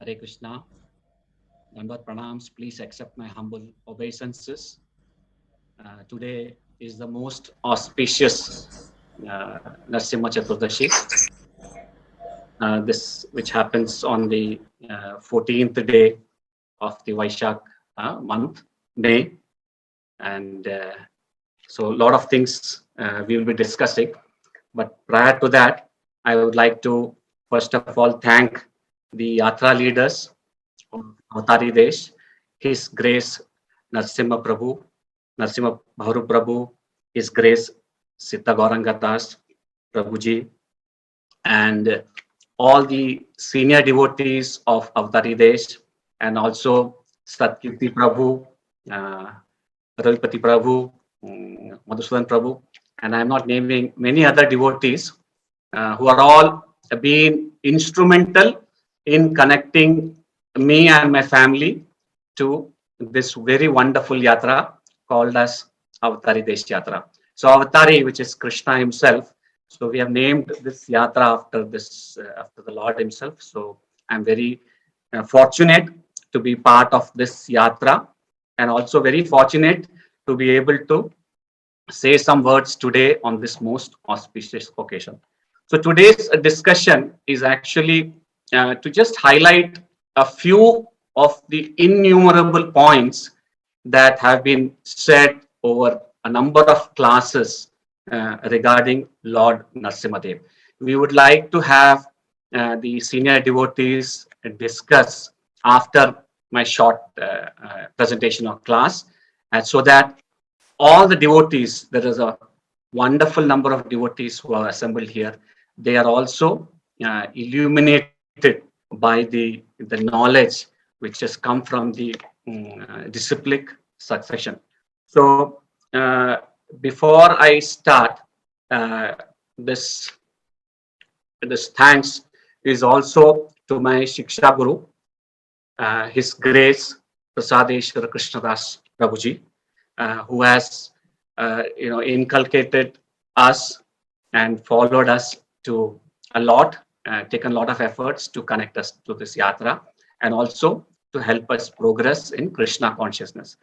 Hare Krishna, Dandavat Pranams, please accept my humble obeisances. Today is the most auspicious Narasimha Chaturdashi, this which happens on the 14th day of the Vaishak month, May. And so a lot of things we will be discussing. But prior to that, I would like to first of all thank the Yatra leaders of Avataridesh, His Grace Narasimha Prabhu, Narasimha Bharu Prabhu, His Grace Siddha Gaurangadas Prabhuji, and all the senior devotees of Avataridesh, and also Satkirti Prabhu, uh, Ravipati Prabhu, Madhusudan Prabhu, and I'm not naming many other devotees who are all being instrumental in connecting me and my family to this very wonderful yatra called as Avataridesh Yatra. So Avatari, which is Krishna himself. So we have named this yatra after after the Lord himself. So I'm very fortunate to be part of this yatra, and also very fortunate to be able to say some words today on this most auspicious occasion. So today's discussion is actually to just highlight a few of the innumerable points that have been said over a number of classes regarding Lord Narasimhadev. We would like to have the senior devotees discuss after my short presentation of class, and so that all the devotees, there is a wonderful number of devotees who are assembled here. They are also illuminated by the knowledge which has come from the disciplic succession. So before I start, uh, this this thanks is also to my Shiksha Guru, His Grace Prasadeshwara Krishnadas Prabhuji, who has inculcated us and followed us to a lot, taken a lot of efforts to connect us to this yatra, and also to help us progress in Krishna consciousness.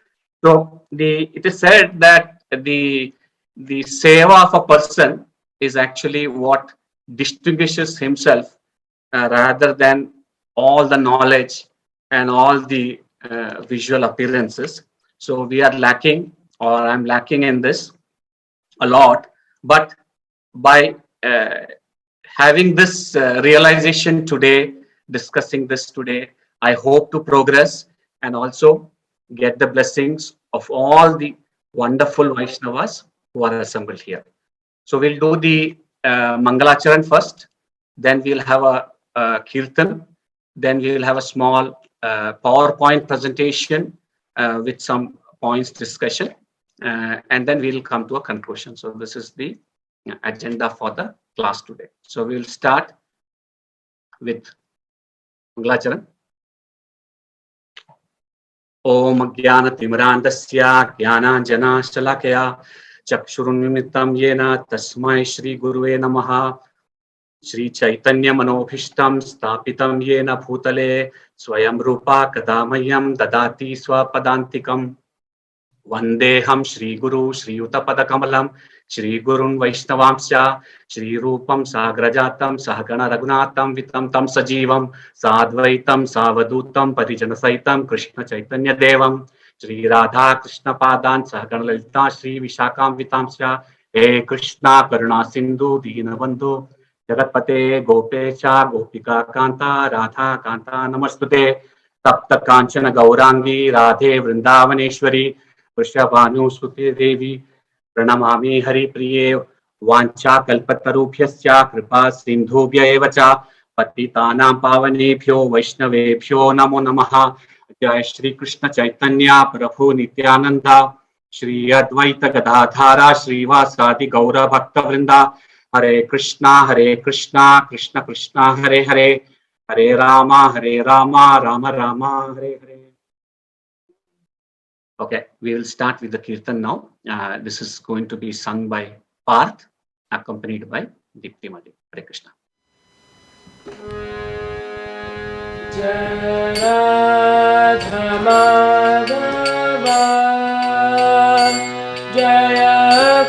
So it is said that the seva of a person is actually what distinguishes himself rather than all the knowledge and all the visual appearances. So we are lacking, or I'm lacking in this a lot. But by having this realization today, discussing this today, I hope to progress and also get the blessings of all the wonderful Vaishnavas who are assembled here. So we'll do the Mangalacharan first, then we'll have a Kirtan, then we will have a small PowerPoint presentation with some points discussion, and then we'll come to a conclusion. So this is the agenda for the class today. So we'll start with Mangalacharan. Om Jnana-timirandasya Jnana-jana-shalakaya Chakshurunnimittam Yena Tasmai Shri Gurue Namaha. Shri Chaitanya Manobhishtam Stapitam Yena Bhutale Swayam Rupa Kadamayam Dadati Swapadantikam Vandeham Shri Guru Shri Utapada Kamalam Shri Gurun Vaishnavamsya Shri Rupam Sagrajatam Sahagana Raghunatam Vitam Tam Sajivam Sadvaitam Savadutam Parijana Saitam Krishna Chaitanya Devam Shri Radha Krishna Padan Sahagana Lalita Shri Vishakam Vitamsya He Krishna Karuna Sindhu Dinabandhu Jagatpate Gopesha Gopika Kanta Radha Kanta Namastute Tapta Kanchana Gaurangi Radhe Vrindavaneshwari Vrishabhanu Suti Devi Pranamami Hari Priye Vancha Kalpatarubhyasya Kripa Sindhubhya Evacha Patitanam Pavanebhyo Vaishnavebhyo Namo Namaha. Jai Shri Krishna Chaitanya Prabhu Nityananda Shri Advaita Gadadhara Srivasadi Gaura Bhakta Vrinda Hare Krishna, Krishna Krishna, Hare Hare, Hare Rama, Rama Rama, Hare Hare. Okay, we will start with the Kirtan now. This is going to be sung by Parth, accompanied by Deepti Madi. Hare Krishna. Jaya Radha Madhava Jaya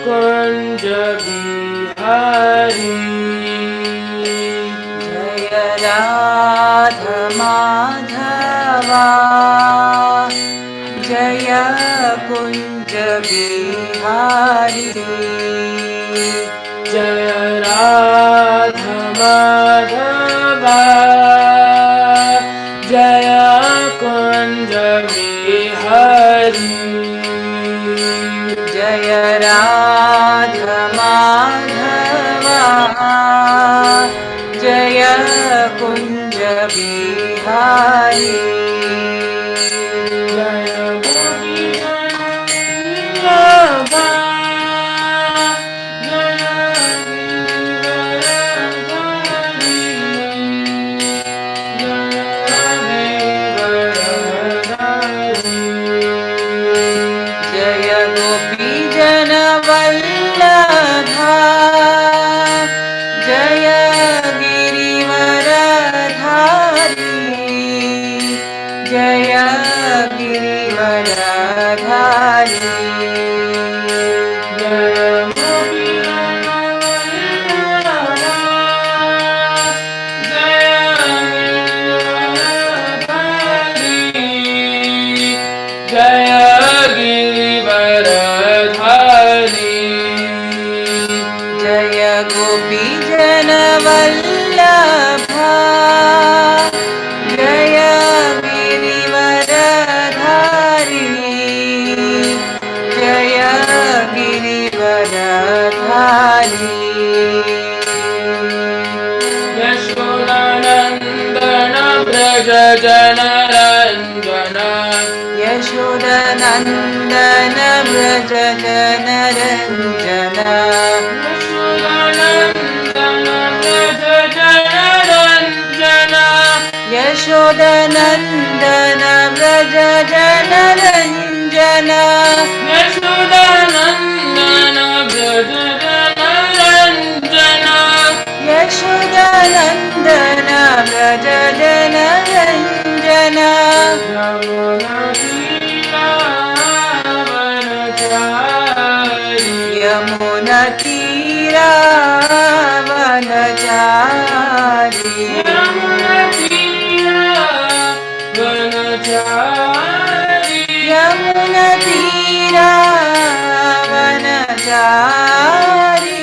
Kunja Bihari Jaya Radha Madhava Jaya Kunja Bihari Jaya Radha Madhava Jaya Kunja Bihari Jaya Radha Madhava Jaya Kunja Bihari Jaya Gopi Vallabha Jaya Gopi Janavallabha Jaya Girivaradhari Jaya Girivaradhari Jaya Gopi Janavallabha Jaya Girivaradhari Jaya Girivaradhari Jaya Gopi Janavallabha Jaya Girivaradhari Jaya Girivaradhari Yashodanandana Braja Janaranjana Yashodanandana Braja Janaranjana Yashodanandana Braja Janaranjana Yashodanandana Braja Janaranjana Yashodanandana Braja Janaranjana Yamuna Tira Vanachari Yamuna Tira Vanachari Yamuna Tira Vanachari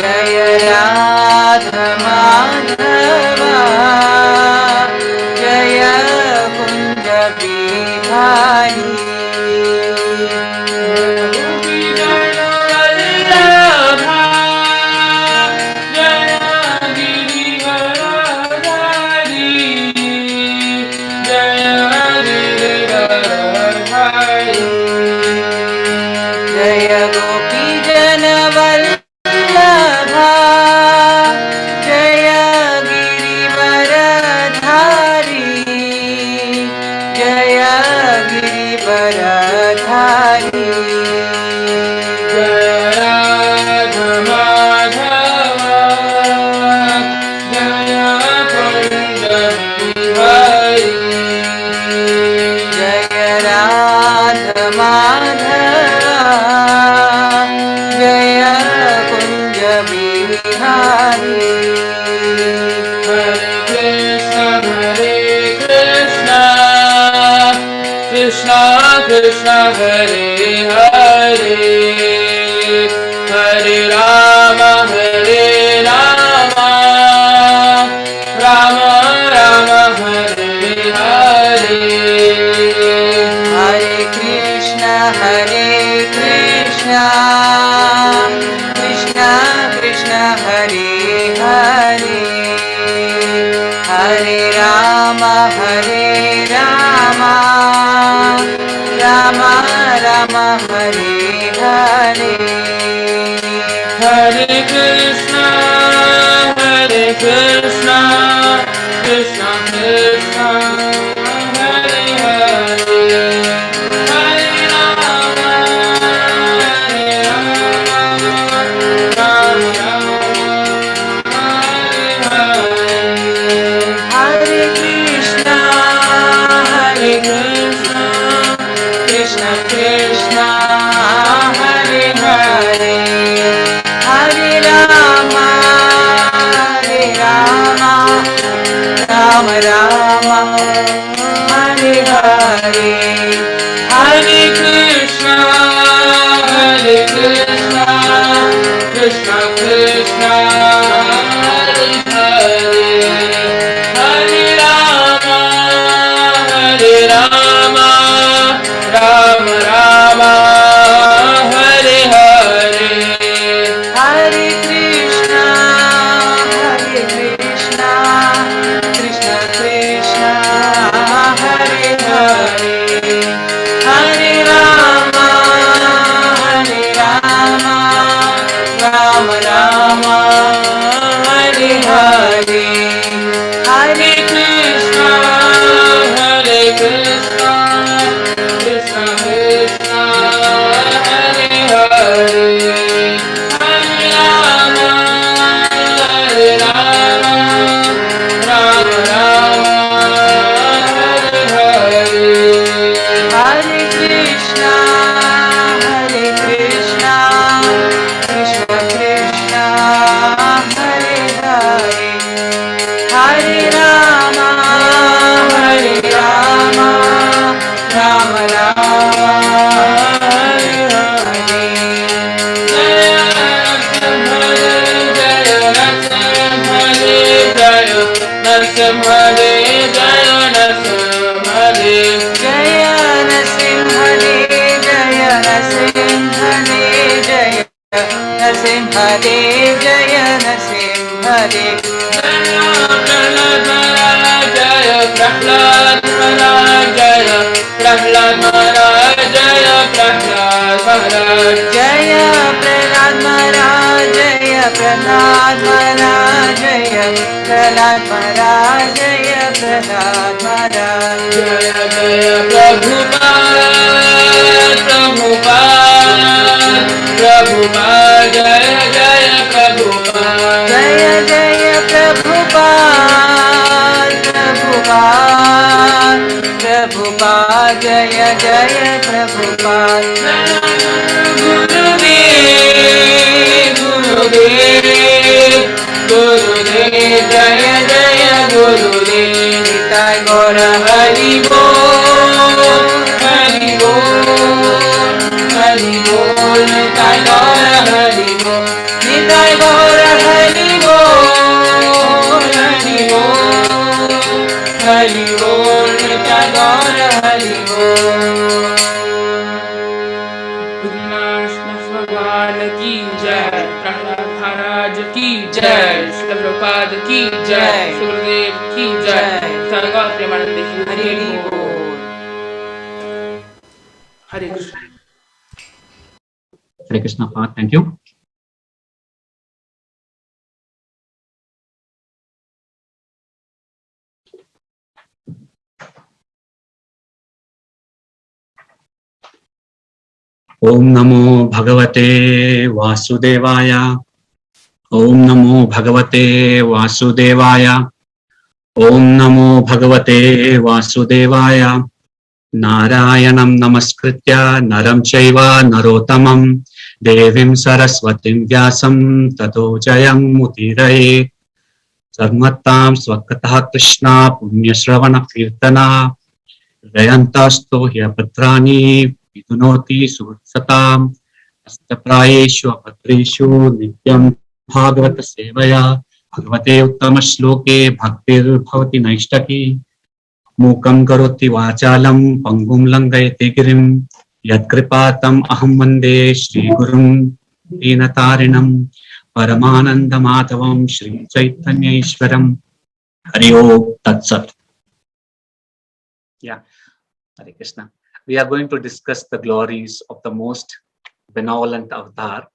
Jaya Radha Madhava Jaya Kunja Bihari Jaya Radha Madhava Jaya Kunja Bihari Gopi Janavallabha Jaya Girivaradhari Jaya Girivaradhari Jaya Gopi Janavallabha Jaya Girivaradhari Jaya Girivaradhari Jaya Radha Madhava Jaya Kunja Bihari Jaya Radha Madhava Jaya Kunja Bihari Hare Krishna Krishna Krishna Hare Hare Hare Rama Rama Rama Hare Hare Hare Krishna Krishna Krishna Hare Hare Hare Rama Rama Rama Hare Hare Hare Krishna Krishna Krishna Krishna Hare Hare Hare Rama Krishna Krishna Hare Hare Hare Rama Hare Rama Rama Rama Hare Hare Hare Krishna Krishna Krishna Hare Hare Hare Rama Rama Rama Hare Hare Hare Krishna Krishna Krishna Hare Hare Hare Rama Rama Rama Hare Hare Hare Krishna Krishna Krishna Hare Hare Hare Rama Rama Rama Hare Hare Hare Krishna Krishna Krishna Hare Hare Hare Rama Rama Rama Hare Hare Narasimhadev Jaya Narasimhadev Jaya Narasimhadev Jaya Narasimhadev Jaya Narasimhadev Jaya Narasimhadev Jaya Prahlad Maharaj Jaya Prahlad Maharaj Jaya Prahlad Maharaj Jaya Prahlad Maharaj Jaya Prahlad Maharaj Jaya Prahlad Maharaj Jaya Prahlad Maharaj Jaya Jaya Prabhupada Prabhupada Jaya Jaya Prabhupada Jaya Jaya Prabhupada Jaya Jaya Prabhupada Gurudev Jaya Jaya Gurudev Nitai Gaura Hari Bol Hari Bol Nitai Gaura Hari Bol Nitai Gaura Hari Bol Hari Bol Nitai Gaura Hari Bol भगवान की जय प्रहलाद महाराज की जय श्री प्रभुपाद की जय गुरुदेव की जय संगम प्रेमानंद हरि बोल हरे Krishna Hare Krishna, thank you. Om Namo Bhagavate Vasudevaya. Om Namo Bhagavate Vasudevaya. Om Namo Bhagavate Vasudevaya. Narayanam Namaskritya Naram Chaiva Narotamam Devim Saraswatim Vyasam Tato Jayam Mudiraye Sarmatam Swakatah Krishna Punya Shravana Kirtana Rayantasto Hyapatrani Vidunoti Suhsatam Astaprayeshu Apatreshu Nityam Bhagavata Sevaya Bhagavate Uttama Shloke Bhaktir Bhavati Naishtaki Mukam Karoti Vachalam Pangum Langayate Girim Yatkripatam Aham Vande Shri Gurum Dinatarinam Paramananda Madhavam Shri Chaitanya Ishwaram Hari Om Tat Sat. Yeah, Hare Krishna. We are going to discuss the glories of the most benevolent avatar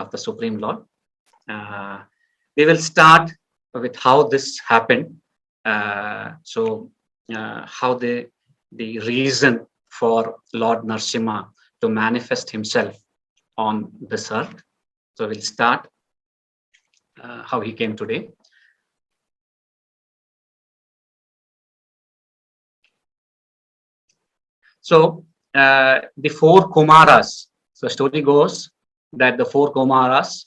of the Supreme Lord. We will start with how this happened. How the reason for Lord Narasimha to manifest himself on this earth. So we'll start how he came today. So the four Kumaras. So story goes that the four Kumaras,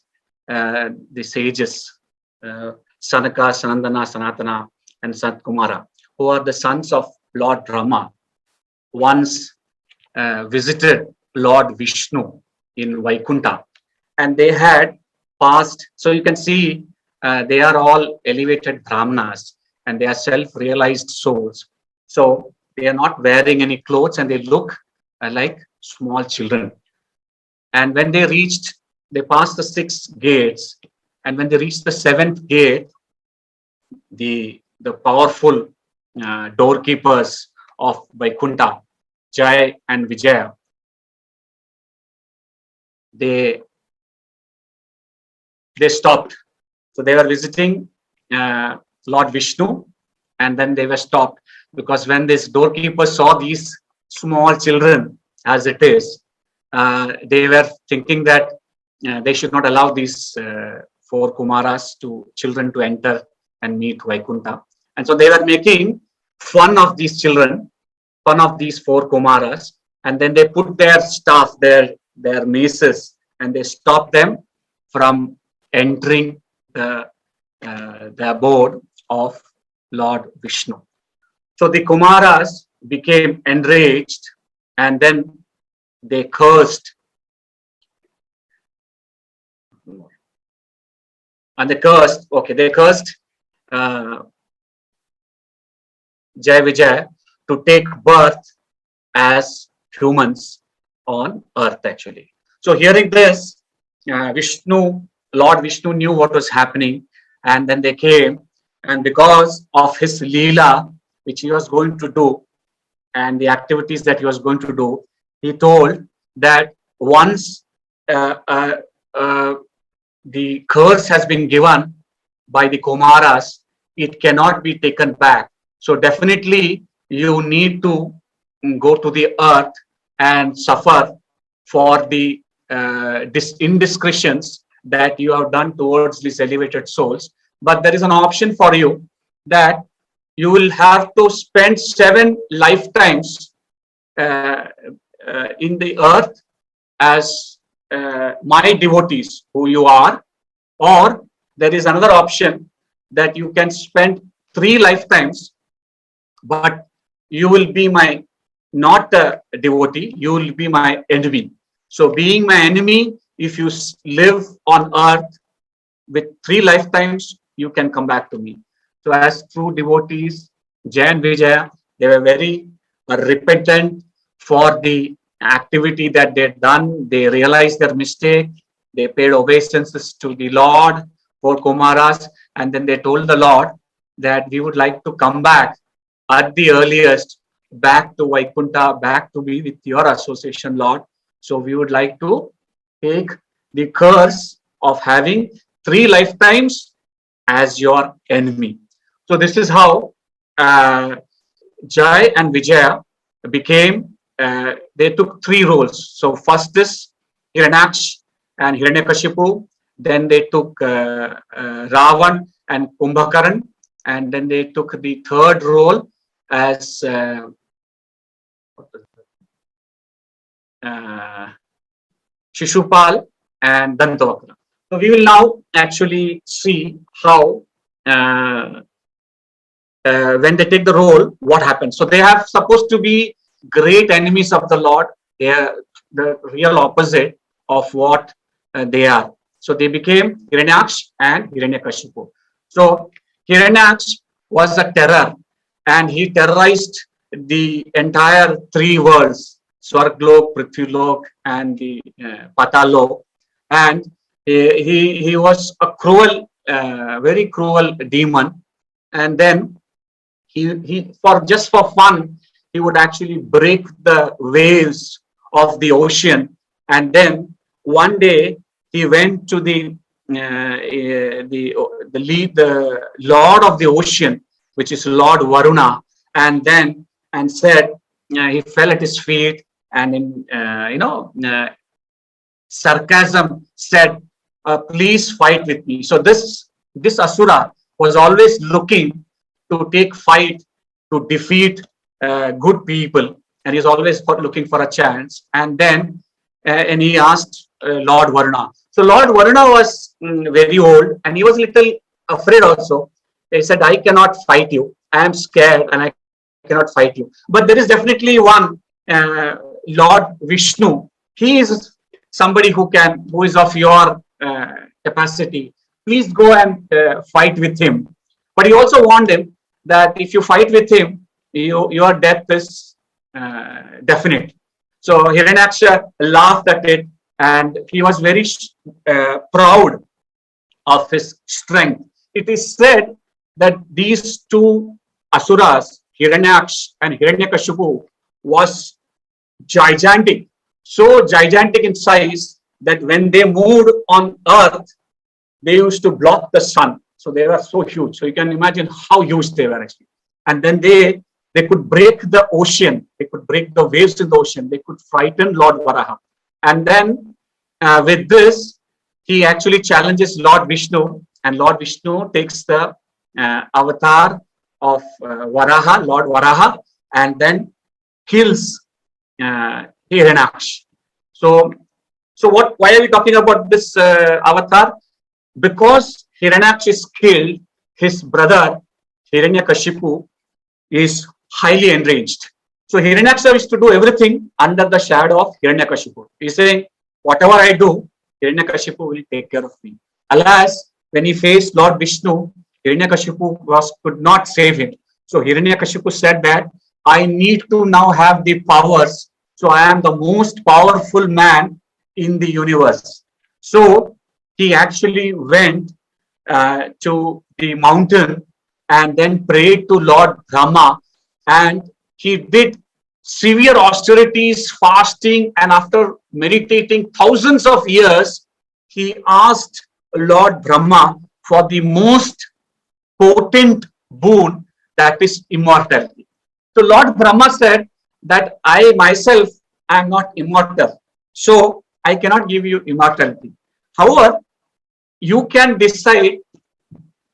the sages, Sanaka, Sanandana, Sanatana, and Satkumara, who are the sons of Lord Brahma, once visited Lord Vishnu in Vaikunta, and they had passed. So you can see they are all elevated Brahmanas and they are self-realized souls. So they are not wearing any clothes and they look like small children. And when they passed the 6 gates, and when they reached the 7th gate, the powerful doorkeepers of Vaikunta, Jai and Vijaya, they stopped. So they were visiting Lord Vishnu, and then they were stopped because when this doorkeeper saw these small children as it is, they were thinking that they should not allow these four Kumaras to children to enter and meet Vaikunta. And so they were making fun of these children, fun of these four Kumaras, and then they put their staff, their maces, and they stopped them from entering the abode of Lord Vishnu. So the Kumaras became enraged and then they cursed. And they cursed Jai Vijay to take birth as humans on earth actually. So hearing this, Lord Vishnu knew what was happening, and then they came, and because of his Leela, which he was going to do, and the activities that he was going to do, he told that once the curse has been given by the Kumaras, it cannot be taken back. So definitely you need to go to the earth and suffer for the indiscretions that you have done towards these elevated souls. But there is an option for you that you will have to spend 7 lifetimes in the earth as my devotees who you are, or there is another option that you can spend 3 lifetimes, but you will be my not a devotee, you will be my enemy. So being my enemy, if you live on earth with 3 lifetimes, you can come back to me. So as true devotees, Jai and Vijaya, they were very repentant for the activity that they had done. They realized their mistake. They paid obeisances to the Lord for Kumaras, and then they told the Lord that we would like to come back at the earliest, back to Vaikunta, back to be with your association, Lord. So we would like to take the curse of having 3 lifetimes as your enemy. So this is how Jai and Vijaya became, they took 3 roles. So first is Hiranyaksh and Hiranyakashipu, then they took Ravan and Kumbhakaran, and then they took the 3rd role as Shishupal and Dantavakra. So we will now actually see how when they take the role, what happens. So they have supposed to be great enemies of the Lord. They are the real opposite of what they are. So they became Hiranyaksh and Hiranyakashipu. So Hiranyaksh was a terror, and he terrorized the entire 3 worlds, Swarglok, Prithvilok, and the Patalok. And he was a cruel, very cruel demon. And then he for fun, he would actually break the waves of the ocean. And then one day he went to the Lord of the ocean, which is Lord Varuna, and said, he fell at his feet and in sarcasm said, please fight with me. So this Asura was always looking to take fight to defeat good people. and he's always looking for a chance. And then, and he asked Lord Varuna. So Lord Varuna was very old, and he was a little afraid also. He said, I cannot fight you. I am scared and I cannot fight you. But there is definitely one, Lord Vishnu. He is somebody who is of your capacity. Please go and fight with him. But he also warned him that if you fight with him, your death is definite. So Hiranyaksha laughed at it, and he was very proud of his strength. It is said that these two asuras, Hiranyaksh and Hiranyakashipu, was gigantic, so gigantic in size that when they moved on earth, they used to block the sun. So they were so huge. So you can imagine how huge they were actually. And then they could break the ocean. They could break the waves in the ocean. They could frighten Lord Varaha. And then with this, he actually challenges Lord Vishnu, and Lord Vishnu takes the avatar of Varaha, Lord Varaha, and then kills Hiranyaksh. So why are we talking about this avatar? Because Hiranyaksh is killed, his brother Hiranyakashipu is highly enraged. So Hiranyaksha is to do everything under the shadow of Hiranyakashipu. He's saying, whatever I do, Hiranyakashipu will take care of me. Alas, when he faced Lord Vishnu, Hiranyakashipu could not save him. So Hiranyakashipu said that I need to now have the powers. So I am the most powerful man in the universe. So he actually went to the mountain and then prayed to Lord Brahma, and he did severe austerities, fasting, and after meditating thousands of years, he asked Lord Brahma for the most potent boon, that is immortality. So Lord Brahma said that I myself am not immortal, so I cannot give you immortality. However, you can decide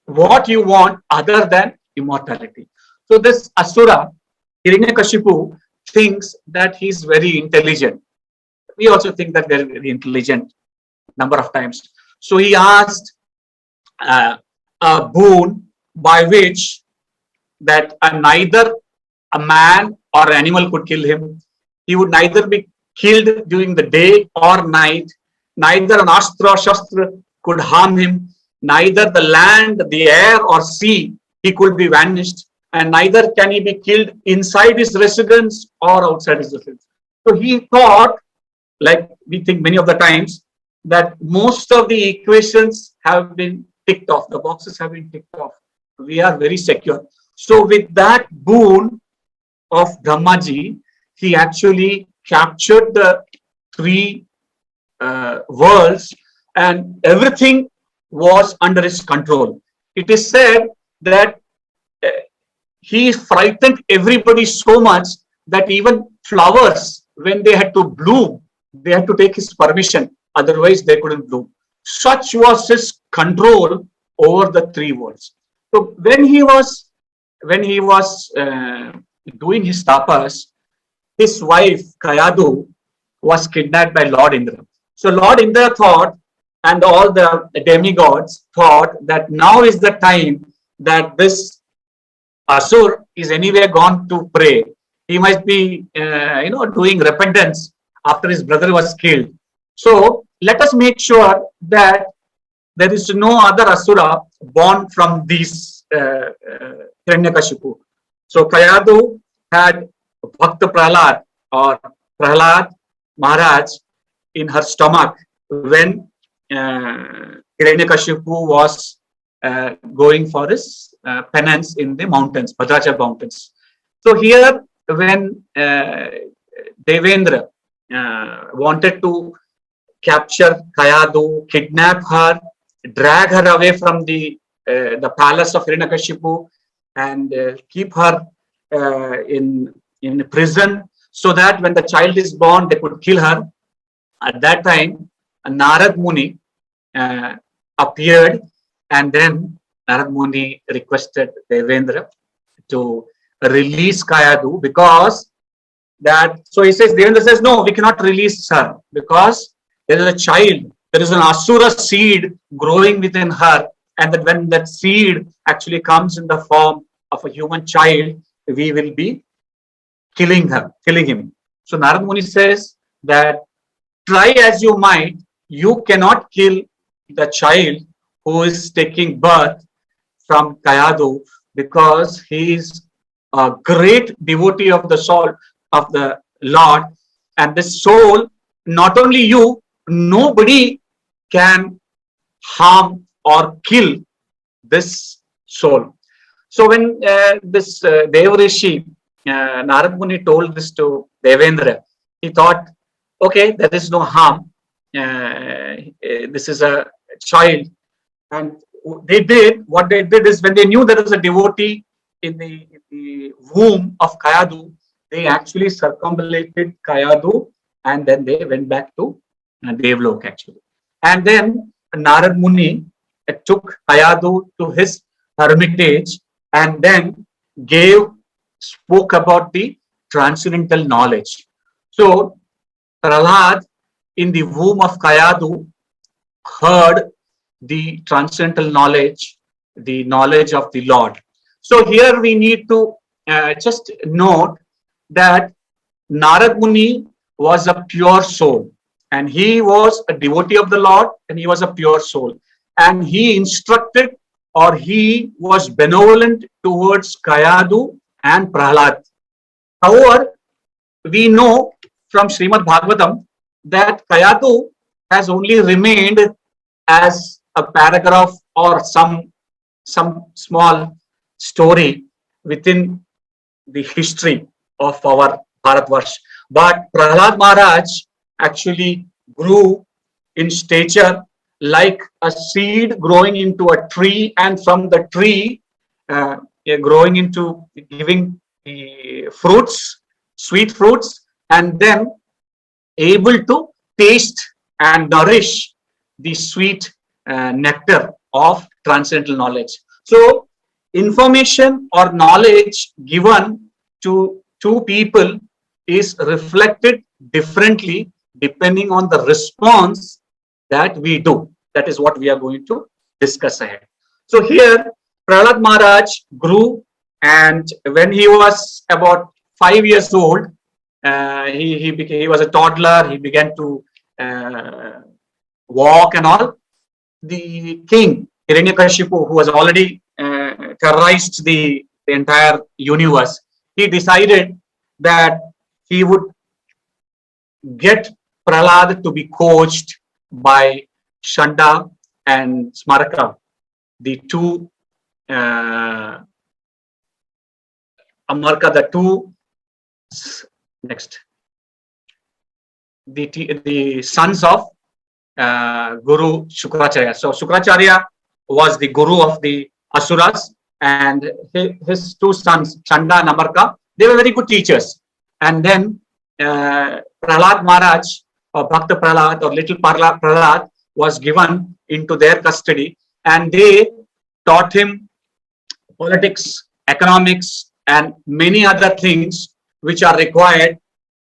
what you want other than immortality. So this Asura, Hiranyakashipu, thinks that he's very intelligent. We also think that they're very intelligent number of times. So he asked a boon by which that neither a man or an animal could kill him. He would neither be killed during the day or night. Neither an astra shastra could harm him. Neither the land, the air, or sea, he could be vanished. And neither can he be killed inside his residence or outside his residence. So he thought, like we think many of the times, that most of the equations have been ticked off. The boxes have been ticked off. We are very secure. So with that boon of Brahmaji, he actually captured the three worlds, and everything was under his control. It is said that he frightened everybody so much that even flowers, when they had to bloom, they had to take his permission. Otherwise, they couldn't bloom. Such was his control over the three worlds. So when he was doing his tapas, his wife Kayadu was kidnapped by Lord Indra. So Lord Indra thought, and all the demigods thought, that now is the time that this Asur is anyway gone to pray. He must be, doing repentance after his brother was killed. So let us make sure that there is no other Asura born from these Hiranyakashipu. So Kayadu had Bhakta Prahlad or Prahlad Maharaj in her stomach when Hiranyakashipu was going for his penance in the mountains, Bhadrachal mountains. So here, when Devendra wanted to capture Kayadu, kidnap her, drag her away from the palace of Hiranyakashipu, and keep her in prison, so that when the child is born, they could kill her. At that time, Narad Muni appeared, and then Narad Muni requested Devendra to release Kayadu, because that, so he says, Devendra says, no, we cannot release her because there is a child, there is an Asura seed growing within her, and that when that seed actually comes in the form of a human child, we will be killing him. So Narad Muni says that try as you might, you cannot kill the child who is taking birth from Kayadu, because he is a great devotee of the soul of the Lord. And this soul, not only you, nobody can harm or kill this soul. So when this Devrishi, Narad Muni told this to Devendra, he thought, okay, there is no harm. This is a child. And they did, what they did is, when they knew there was a devotee in the womb of Kayadu, they actually circumambulated Kayadu, and then they went back to Devlok actually. And then Narad Muni took Kayadu to his hermitage and then spoke about the transcendental knowledge. So Prahlad in the womb of Kayadu heard the transcendental knowledge, the knowledge of the Lord. So here we need to just note that Narad Muni was a pure soul, and he was a devotee of the Lord, and he was a pure soul, and he instructed, or he was benevolent towards Kayadu and Prahlad. However, we know from Srimad Bhagavatam that Kayadu has only remained as a paragraph or some small story within the history of our Bharatvarsh. But Prahlad Maharaj actually grew in stature like a seed growing into a tree, and from the tree growing into giving the fruits, sweet fruits, and then able to taste and nourish the sweet nectar of transcendental knowledge. So information or knowledge given to two people is reflected differently depending on the response that we do. That is what we are going to discuss ahead. So here Prahlad Maharaj grew, and when he was about 5 years old, he was a toddler. He began to walk and all. The king Hiranyakashipu, who was already terrorized the entire universe, he decided that he would get Prahlad to be coached by Shanda and Smaraka, the two Amarka, the two the sons of Guru Shukracharya. So Shukracharya was the guru of the Asuras, and his two sons, Chanda and Amarka, they were very good teachers. And then Prahlad Maharaj, or Bhakta Prahlad, or Little Prahlad, was given into their custody, and they taught him politics, economics, and many other things which are required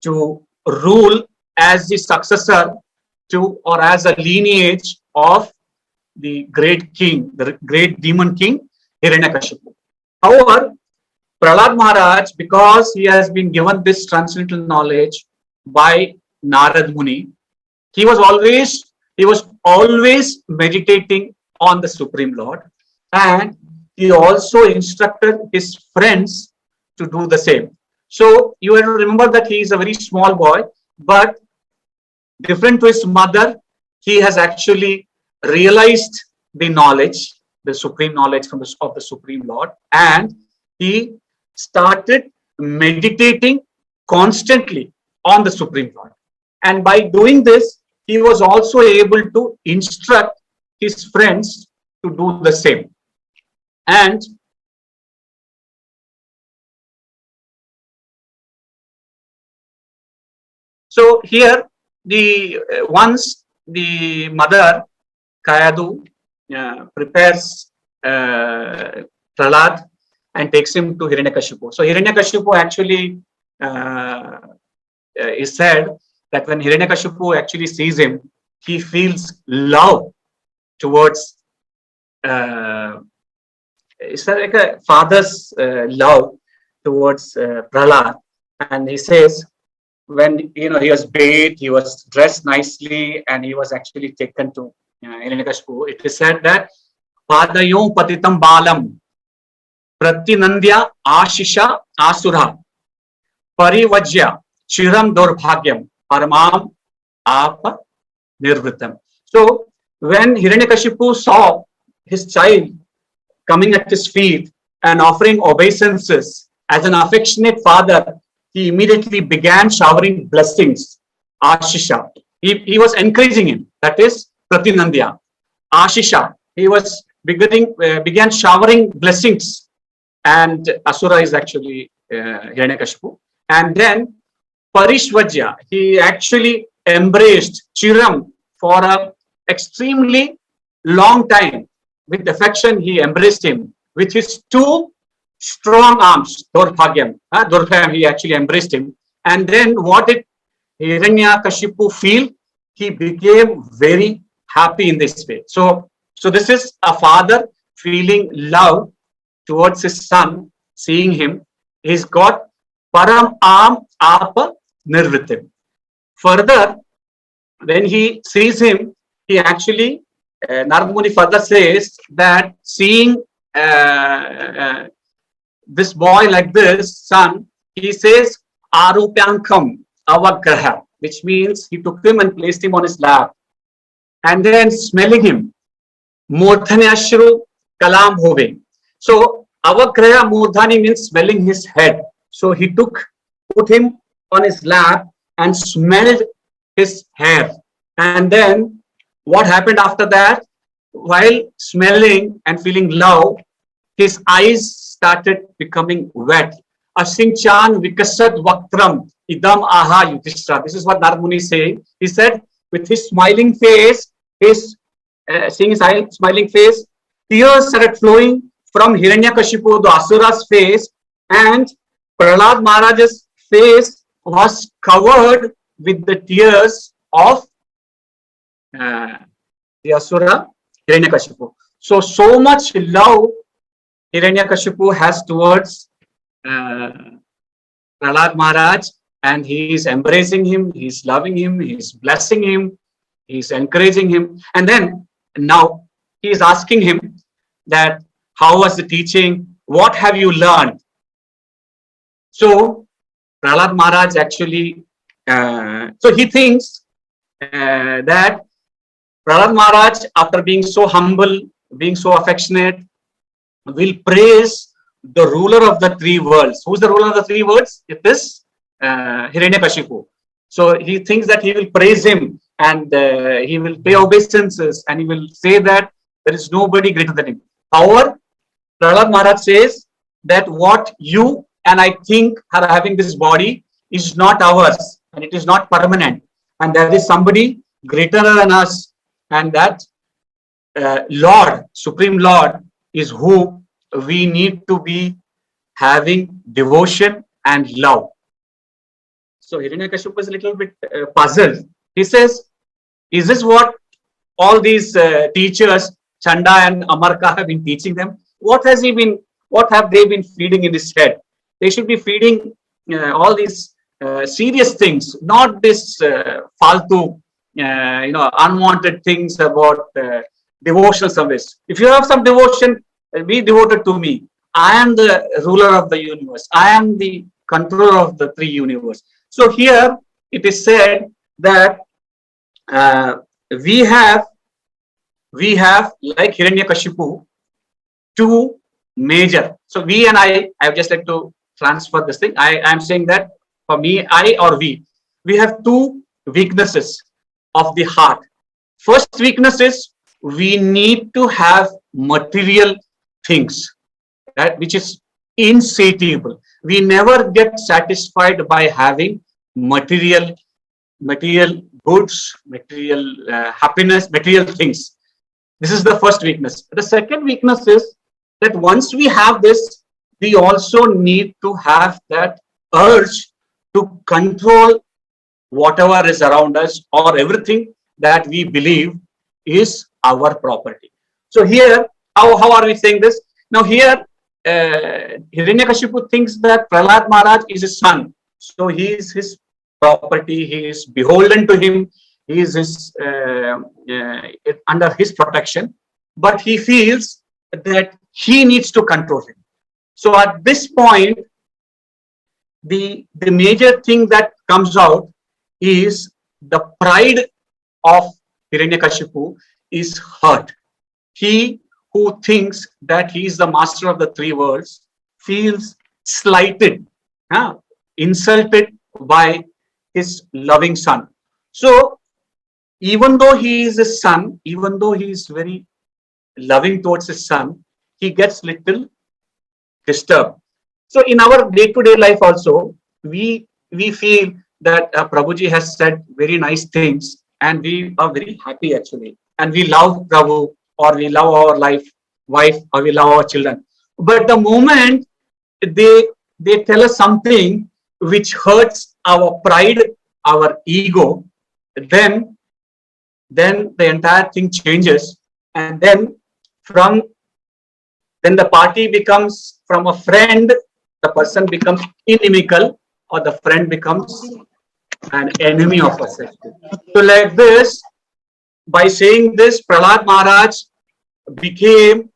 to rule as the successor to, or as a lineage of, the great king, the great demon king Hiranyakashipu. However, Prahlad Maharaj, because he has been given this transcendental knowledge by Narad Muni, he was always meditating on the Supreme Lord, and he also instructed his friends to do the same. So you have to remember that he is a very small boy, but different to his mother, he has actually realized the knowledge, the supreme knowledge of the Supreme Lord, and he started meditating constantly on the Supreme Lord. And by doing this, he was also able to instruct his friends to do the same. And so here, once the mother Kayadu prepares Prahlad and takes him to Hiranyakashipu. So Hiranyakashipu actually is said that when Hiranyakashipu actually sees him, he feels love towards. It's like a father's love towards Prahlad, and he says when he was bathed, he was dressed nicely, and he was actually taken to Hiranyakashipu. It is said that Padayom patitam balam pratinandya ashisha asura parivajya chiram durbhagyam paramam apa nirvritam. So when Hiranyakashipu saw his child coming at his feet and offering obeisances as an affectionate father, he immediately began showering blessings. Ashisha. He was encouraging him. That is Pratinandya. Ashisha. He was began showering blessings. And Asura is actually Hiranyakashipu. And then Parishvajya. He actually embraced Chiram for an extremely long time. With affection, he embraced him. With his two strong arms, Dorphagyam, he actually embraced him. And then what did Hiranyakashipu feel? He became very happy in this way. So this is a father feeling love towards his son, seeing him. He's got Param Am Apa Nirvritim. Further, when he sees him, he actually, Narad Muni further says that seeing this boy like this, son, he says, Arupyankam Avagraha, which means he took him and placed him on his lap. And then smelling him, Murdhanyashru Kalam Hove. So, Avagraha Murdhani means smelling his head. So, he put him on his lap and smelled his hair. And then, what happened after that? While smelling and feeling love, his eyes started becoming wet. Asinchan Vikasad Vaktram Idam Aha Yudhishthira. This is what Narad Muni is saying. He said, with his smiling face, seeing his smiling face, tears started flowing from Hiranyakashipu, the Asura's face, and Prahlad Maharaj's face was covered with the tears of the Asura Hiranyakashipu. So much love Hiranyakashipu has towards Prahlad Maharaj, and he is embracing him, he is loving him, he is blessing him, he is encouraging him. And then now he is asking him that how was the teaching, what have you learned? So Prahlad Maharaj actually, so he thinks that Prahlad Maharaj, after being so humble, being so affectionate, will praise the ruler of the three worlds. Who's the ruler of the three worlds? It is Hiranyakashipu. So he thinks that he will praise him, and he will pay obeisances, and he will say that there is nobody greater than him. However, Prahlad Maharaj says that what you and I think are having this body is not ours, and it is not permanent, and there is somebody greater than us, and that Lord, Supreme Lord, is who we need to be having devotion and love. So Hiranyakashipu is a little bit puzzled. He says, is this what all these teachers, Chanda and Amarka, have been teaching them? What have they been feeding in his head? They should be feeding all these serious things, not this faltu, unwanted things about devotional service. If you have some devotion, be devoted to me. I am the ruler of the universe. I am the controller of the three universe. So here it is said that we have like Hiranyakashipu two major. So we and I would just like to transfer this thing. I am saying that for me, I or we have two weaknesses of the heart. First weakness is we need to have material things, right, which is insatiable. We never get satisfied by having material goods, material happiness, material things. This is the first weakness. The second weakness is that once we have this, we also need to have that urge to control whatever is around us or everything that we believe is our property. So here, how are we saying this? Now here, Hiranyakashipu thinks that Prahlad Maharaj is his son. So he is his property, he is beholden to him, he is his, under his protection, but he feels that he needs to control him. So at this point, the major thing that comes out is the pride of Hiranyakashipu is hurt. He who thinks that he is the master of the three worlds feels slighted, insulted by his loving son. So even though he is his son, even though he is very loving towards his son, he gets little disturbed. So in our day-to-day life also, we feel that Prabhuji has said very nice things, and we are very happy actually, and we love Prabhu, or we love our wife, or we love our children. But the moment they tell us something which hurts our pride, our ego, then the entire thing changes, and then the party becomes from a friend, the person becomes inimical, or the friend becomes an enemy of us. So like this, by saying this, Prahlad Maharaj became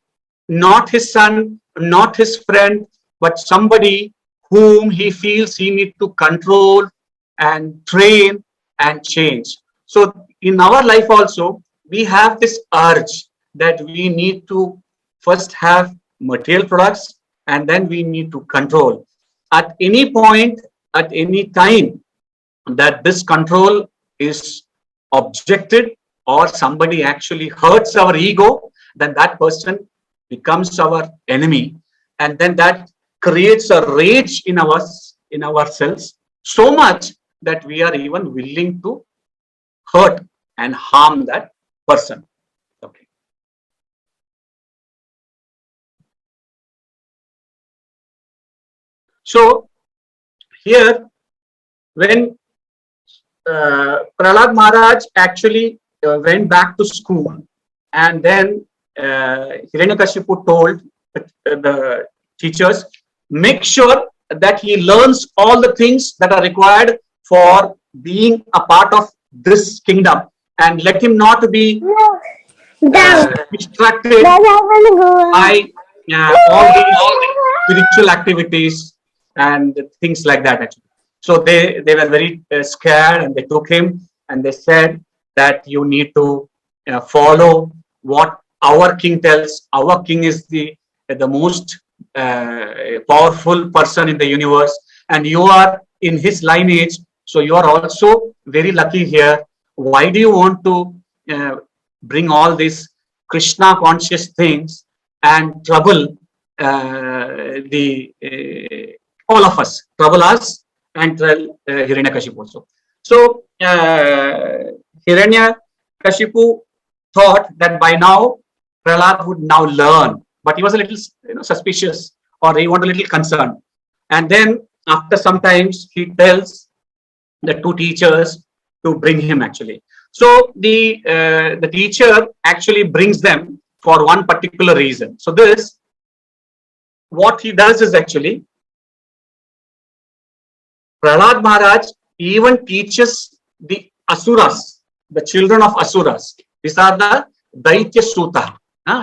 not his son, not his friend, but somebody whom he feels he needs to control and train and change. So in our life also, we have this urge that we need to first have material products, and then we need to control. At any point, at any time that this control is objected, or somebody actually hurts our ego, then that person becomes our enemy, and then that creates a rage in ourselves, so much that we are even willing to hurt and harm that person. Okay. So here, when Prahlad Maharaj actually went back to school, and then Hiranyakashipu told the teachers, make sure that he learns all the things that are required for being a part of this kingdom, and let him not be distracted by all these spiritual activities and things like that. Actually, so they were very scared, and they took him and they said that you need to follow what our king tells. Our king is the most powerful person in the universe, and you are in his lineage, so you are also very lucky here. Why do you want to bring all these Krishna conscious things and trouble all of us, trouble us and Hiranyakashipu also? So Hiranyakashipu thought that by now Prahlad would now learn, but he was a little suspicious, or he was a little concerned. And then after some times he tells the two teachers to bring him actually. So the teacher actually brings them for one particular reason. So this, what he does is actually, Prahlad Maharaj even teaches the Asuras, the children of Asuras. These are the Daitya Suta.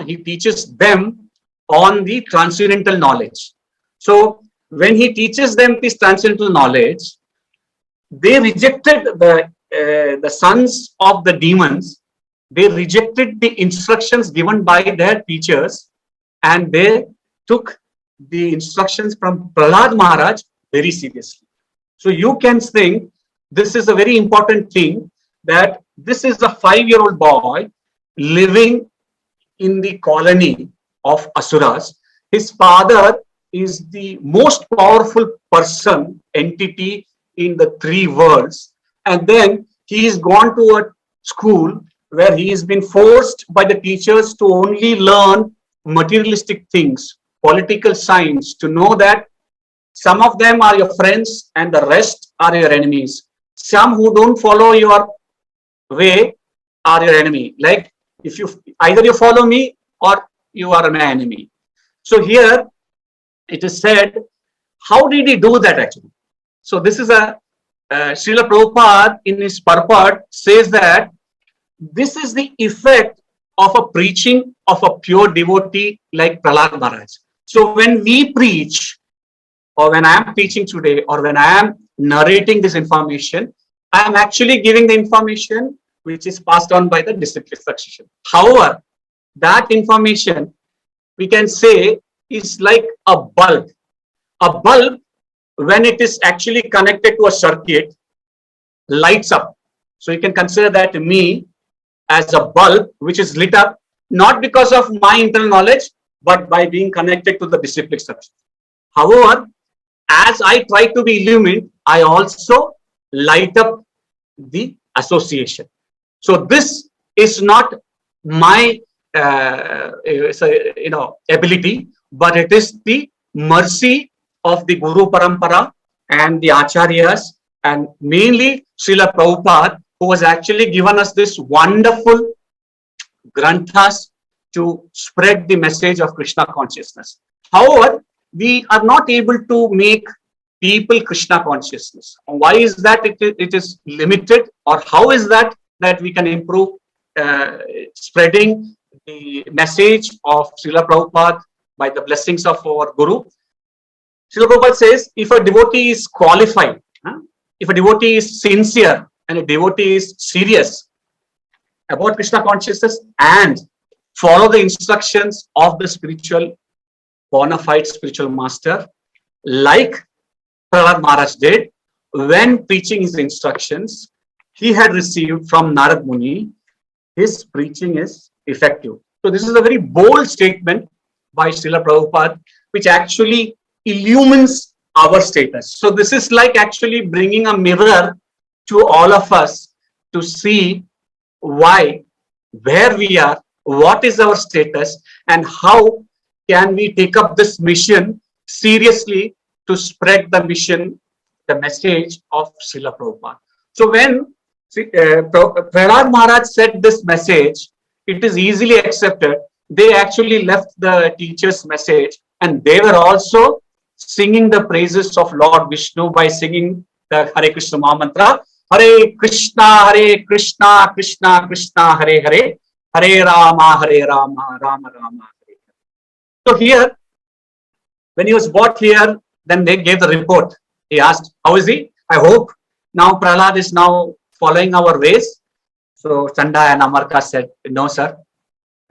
He teaches them on the transcendental knowledge. So when he teaches them this transcendental knowledge, they rejected the sons of the demons. They rejected the instructions given by their teachers, and they took the instructions from Prahlad Maharaj very seriously. So you can think this is a very important thing, that this is a 5-year-old boy living in the colony of Asuras. His father is the most powerful person, entity in the three worlds. And then he is gone to a school where he has been forced by the teachers to only learn materialistic things, political science, to know that some of them are your friends and the rest are your enemies. Some who don't follow your way are your enemy. Like if you either you follow me or you are my enemy. So here it is said, how did he do that actually? So this is a Srila Prabhupada in his purport says that this is the effect of a preaching of a pure devotee like Prahlad Maharaj. So when we preach, or when I am preaching today, or when I am narrating this information, I am actually giving the information which is passed on by the disciplic succession. However, that information we can say is like a bulb. A bulb, when it is actually connected to a circuit, lights up. So you can consider that me as a bulb which is lit up, not because of my internal knowledge, but by being connected to the disciplic succession. However, as I try to be illumined, I also light up the association. So this is not my ability, but it is the mercy of the Guru Parampara and the Acharyas, and mainly Srila Prabhupada, who has actually given us this wonderful granthas to spread the message of Krishna consciousness. However, we are not able to make people Krishna consciousness. Why is that it is limited, or how is that we can improve spreading the message of Srila Prabhupada by the blessings of our Guru? Srila Prabhupada says, if a devotee is qualified, if a devotee is sincere and a devotee is serious about Krishna consciousness and follow the instructions of the spiritual, bona fide spiritual master, like Prahlad Maharaj did, when preaching his instructions, he had received from Narad Muni, his preaching is effective. So this is a very bold statement by Srila Prabhupada, which actually illumines our status. So this is like actually bringing a mirror to all of us to see why, where we are, what is our status, and how can we take up this mission seriously to spread the mission, the message of Srila Prabhupada. So when Prahlad Maharaj said this message, it is easily accepted. They actually left the teacher's message, and they were also singing the praises of Lord Vishnu by singing the Hare Krishna Mahamantra. Hare Krishna, Krishna Krishna, Hare Hare, Hare Rama, Rama Rama, Hare. So here, when he was brought here, then they gave the report. He asked, how is he? I hope now Prahlad is now following our ways. So Chanda and Amarka said, no, sir.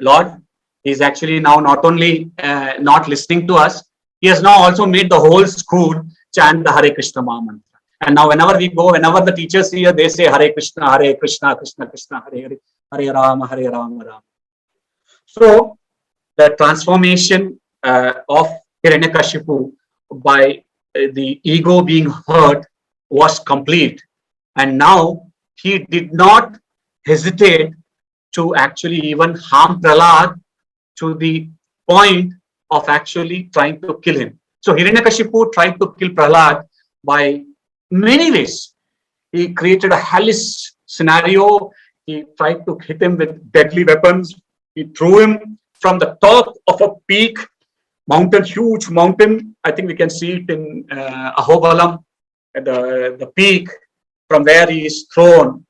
Lord, he is actually now not only not listening to us, he has now also made the whole school chant the Hare Krishna Mahamantra. And now whenever we go, whenever the teachers here, they say Hare Krishna, Krishna Krishna, Hare Hare, Hare Rama, Rama. So the transformation of Hiranyakashipu by the ego being hurt was complete. And now he did not hesitate to actually even harm Prahlad to the point of actually trying to kill him. So Hiranyakashipu tried to kill Prahlad by many ways. He created a hellish scenario. He tried to hit him with deadly weapons. He threw him from the top of a peak, mountain, huge mountain. I think we can see it in Ahobalam, at the peak. From where he is thrown,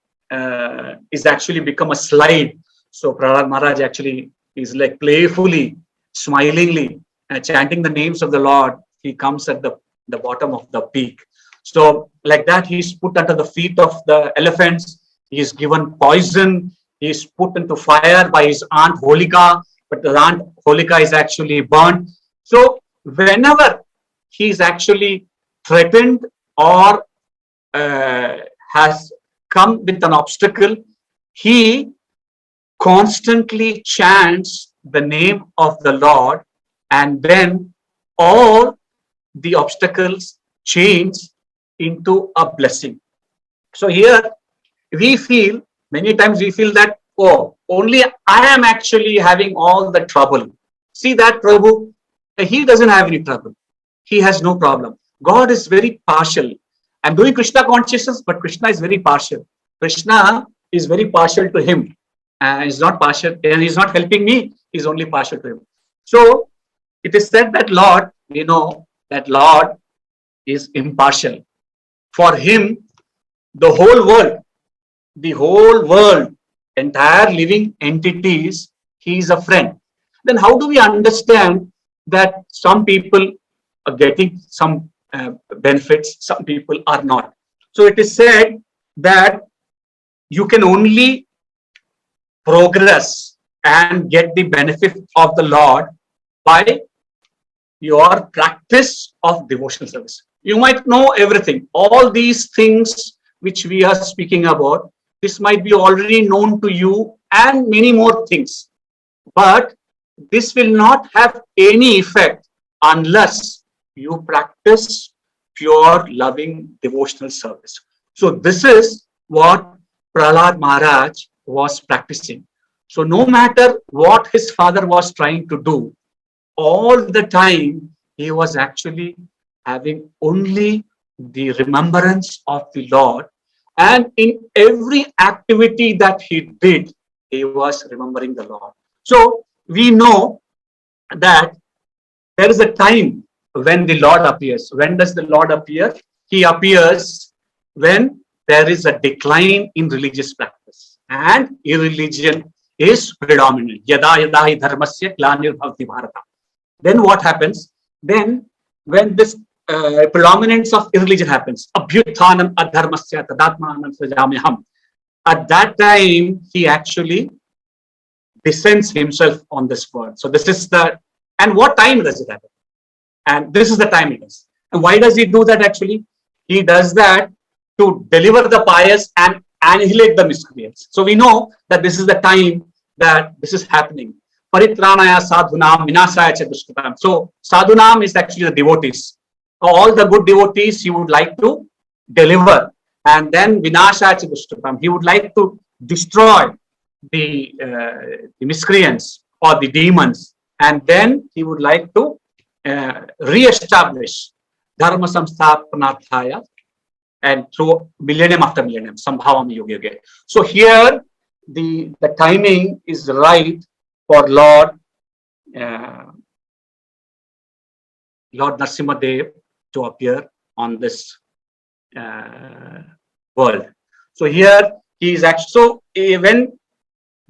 is actually become a slide. So Prahlad Maharaj actually is like playfully, smilingly chanting the names of the Lord. He comes at the bottom of the peak. So like that, he's put under the feet of the elephants. He is given poison. He is put into fire by his aunt Holika, but the aunt Holika is actually burnt. So whenever he is actually threatened or has come with an obstacle, he constantly chants the name of the Lord, and then all the obstacles change into a blessing. So here we feel, many times we feel that, oh, only I am actually having all the trouble. See that Prabhu, he doesn't have any trouble. He has no problem. God is very partial. I'm doing Krishna consciousness, but Krishna is very partial. Krishna is very partial to him. He's not partial, and he's not helping me. He's only partial to him. So it is said that Lord, we know that Lord is impartial. For him, the whole world, entire living entities, he is a friend. Then how do we understand that some people are getting some benefits, some people are not? So it is said that you can only progress and get the benefit of the Lord by your practice of devotional service. You might know everything. All these things which we are speaking about, this might be already known to you and many more things. But this will not have any effect unless you practice pure loving devotional service. So this is what Prahlad Maharaj was practicing. So no matter what his father was trying to do, all the time he was actually having only the remembrance of the Lord, and in every activity that he did, he was remembering the Lord. So we know that there is a time when the Lord appears. When does the Lord appear? He appears when there is a decline in religious practice and irreligion is predominant. Yada yada hi dharmasya glanir bhavati bharata. Then what happens? Then when this predominance of irreligion happens, abhyuthanam adharmasya tadatmanam sajamyaham. At that time, he actually descends himself on this world. So this is the, and what time does it happen? And this is the time it is. And why does he do that actually? He does that to deliver the pious and annihilate the miscreants. So we know that this is the time that this is happening. Paritranaya sadhunam vinasaya cha dushkatam. So sadhunam is actually the devotees. All the good devotees he would like to deliver. And then vinasaya cha dushkatam. He would like to destroy the miscreants or the demons. And then he would like to re-establish dharma samsthapanarthaya, and through millennium after millennium, sambhavam yuga yuga. So here the timing is right for Lord Narasimhadev to appear on this world. So here he is actually, so when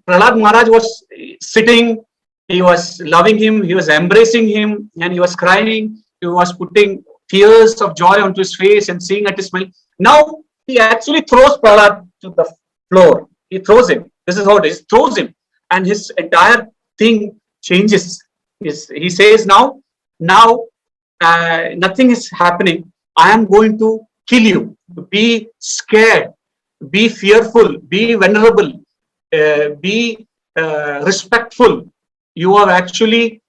Prahlad Maharaj was sitting, he was loving him, he was embracing him, and he was crying, he was putting tears of joy onto his face and seeing at his smile. Now he actually throws Prahlad to the floor. He throws him. This is how it is. Throws him, and his entire thing changes. He says, now nothing is happening. I am going to kill you. Be scared. Be fearful. Be vulnerable. Be respectful. You have actually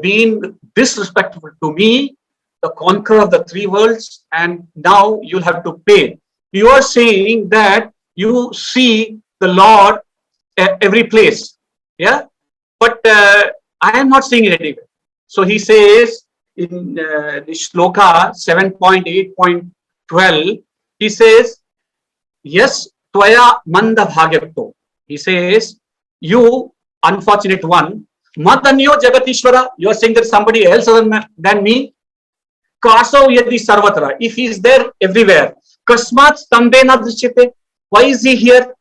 been disrespectful to me, the conqueror of the three worlds, and now you'll have to pay. You are saying that you see the Lord every place, yeah, but I am not seeing it anywhere. So he says in the shloka 7.8.12, he says, yes, tvaya manda bhagyapto. He says, you unfortunate one, madanyo jagatishvara, you are saying that somebody else other than me. Kaso yadi sarvatra, if he is there everywhere. Kasmat stambena drishyate, why is he here?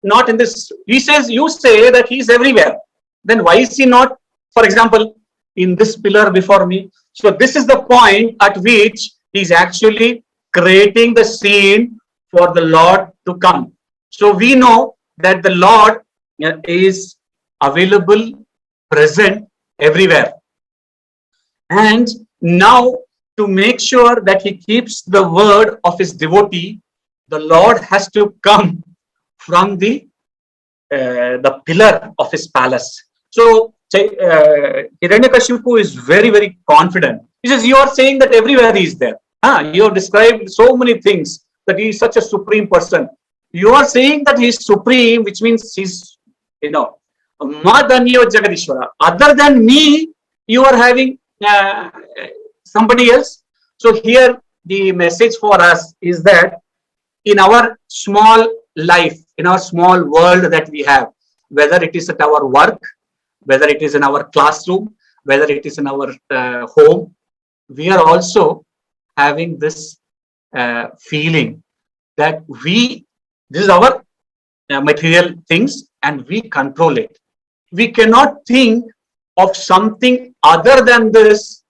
Not in this. He says, you say that he is everywhere. Then why is he not, for example, in this pillar before me? So this is the point at which he is actually creating the scene for the Lord to come. So we know that the Lord is available, present everywhere. And now, to make sure that he keeps the word of his devotee, the Lord has to come from the pillar of his palace. So Hiranyakashipu is very, very confident. He says, you are saying that everywhere he is there. You have described so many things, that he is such a supreme person. You are saying that he is supreme, which means he's, Madanyo Jagadishwara. Other than me, you are having somebody else. So here the message for us is that in our small life, in our small world that we have, whether it is at our work, whether it is in our classroom, whether it is in our home, we are also having this feeling that this is our material things and we control it. We cannot think of something other than this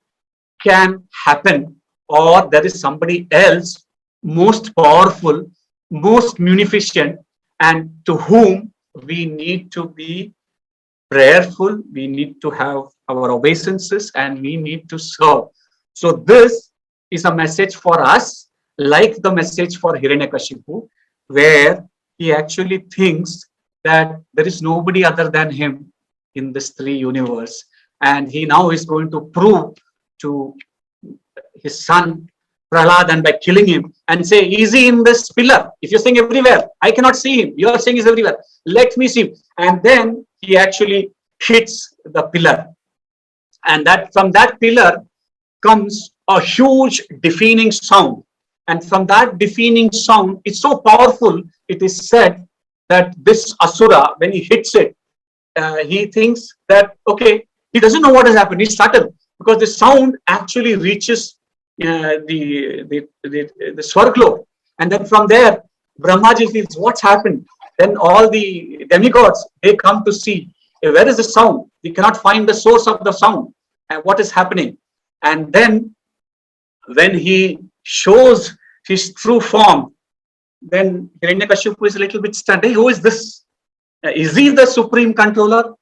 can happen, or there is somebody else most powerful, most munificent, and to whom we need to be prayerful, we need to have our obeisances, and we need to serve. So this is a message for us, like the message for Hiranyakashipu, where he actually thinks that there is nobody other than him in this three universe. And he now is going to prove to his son Prahlad, and by killing him, and say, easy in this pillar. If you're saying everywhere, I cannot see him. You're saying he's everywhere. Let me see him. And then he actually hits the pillar. And that from that pillar comes a huge deafening sound. And from that deafening sound, it's so powerful, it is said that this Asura, when he hits it, he thinks that, okay, he doesn't know what has happened. He's startled because the sound actually reaches the Swarglobe. And then from there, Brahmaji feels what's happened. Then all the demigods, they come to see where is the sound. We cannot find the source of the sound and what is happening. And then when he shows his true form, then Hiranyakashipu is a little bit stunned. Hey, who is this? Is he the supreme controller?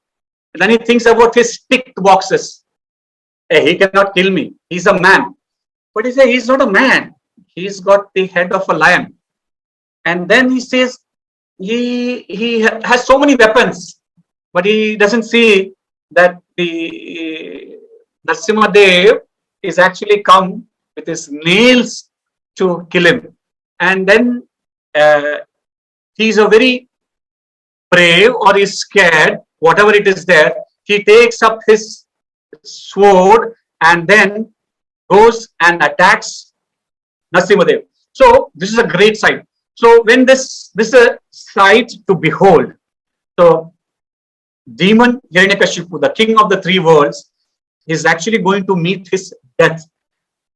And then he thinks about his ticked boxes. Hey, he cannot kill me. He's a man. But he says he's not a man. He's got the head of a lion. And then he says he has so many weapons, but he doesn't see that the Narasimhadev is actually come with his nails to kill him. And then he's a very brave, or he's scared, whatever it is there. He takes up his sword and then goes and attacks Narasimhadev. So this is a great sight. So when this is a sight to behold. So demon Hiranyakashipu, the king of the three worlds, is actually going to meet his death.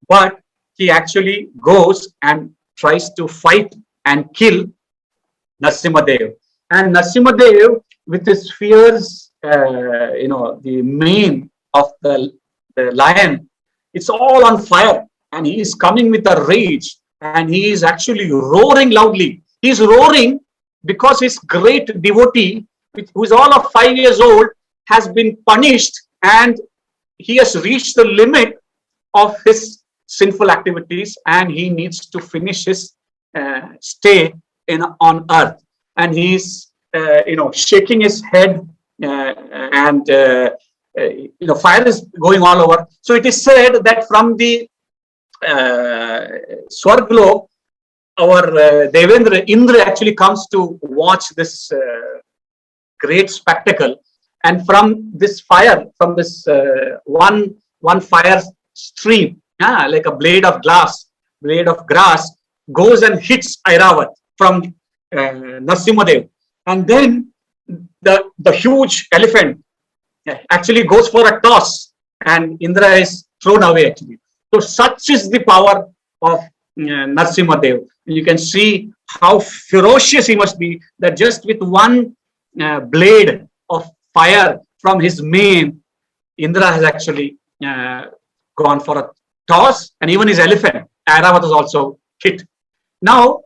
But he actually goes and tries to fight and kill Narasimhadev. And Narasimhadev, with his fierce, the mane of the lion, it's all on fire, and he is coming with a rage, and he is actually roaring loudly. He's roaring because his great devotee, who is all of 5 years old, has been punished, and he has reached the limit of his sinful activities, and he needs to finish his stay on earth. And he's shaking his head, and fire is going all over. So it is said that from the Swarglobe, our Devendra, Indra actually comes to watch this great spectacle. And from this fire, from this one fire stream, like a blade of grass, goes and hits Airavat from Narasimhadev. And then the huge elephant actually goes for a toss, and Indra is thrown away actually. So such is the power of Narasimhadev. You can see how ferocious he must be, that just with one blade of fire from his mane, Indra has actually gone for a toss, and even his elephant, Airavat, was also hit. Now,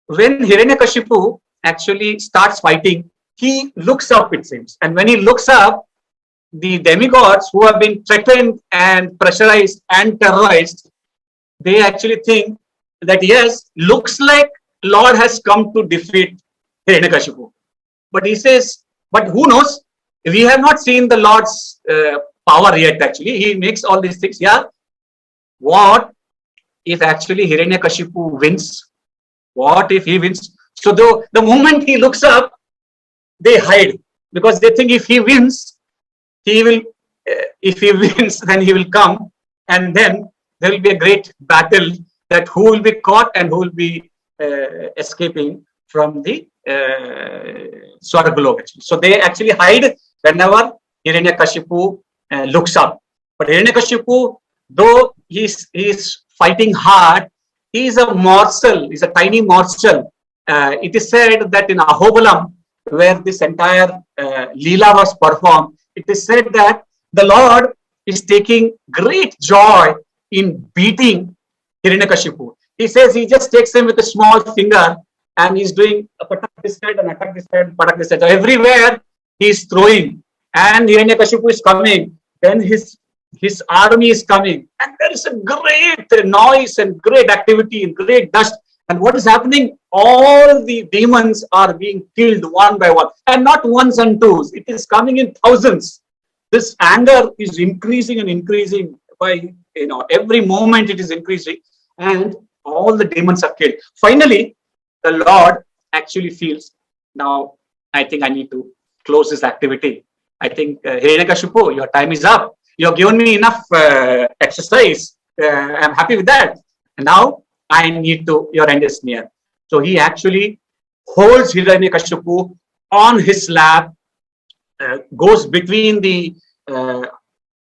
when Hiranyakashipu actually starts fighting, he looks up, it seems. And when he looks up, the demigods who have been threatened and pressurized and terrorized, they actually think that, yes, looks like Lord has come to defeat Hiranyakashipu. But he says, but who knows? We have not seen the Lord's power yet, actually. He makes all these things. Yeah. What if actually Hiranyakashipu wins? What if he wins? So the moment he looks up, they hide, because they think if he wins, then he will come, and then there will be a great battle, that who will be caught and who will be escaping from the Swargalok. So they actually hide whenever Hiranyakashipu looks up. But Hiranyakashipu, though he's fighting hard, he is a morsel, he's a tiny morsel. It is said that in Ahobalam, where this entire Leela was performed, it is said that the Lord is taking great joy in beating Hiranyakashipu. He says he just takes him with a small finger and he's doing a patak this side and attack this side, patak this side. So everywhere he's throwing and Hiranyakashipu is coming. Then his army is coming and there is a great noise and great activity and great dust. And what is happening? All the demons are being killed one by one, and not ones and twos. It is coming in thousands. This anger is increasing and increasing by, every moment it is increasing, and all the demons are killed. Finally, the Lord actually feels, now I think I need to close this activity. I think, Hiranyakashipu, your time is up. You have given me enough exercise. I'm happy with that. And now I need to, your end is near. So he actually holds Hiranyakashipu on his lap, goes between the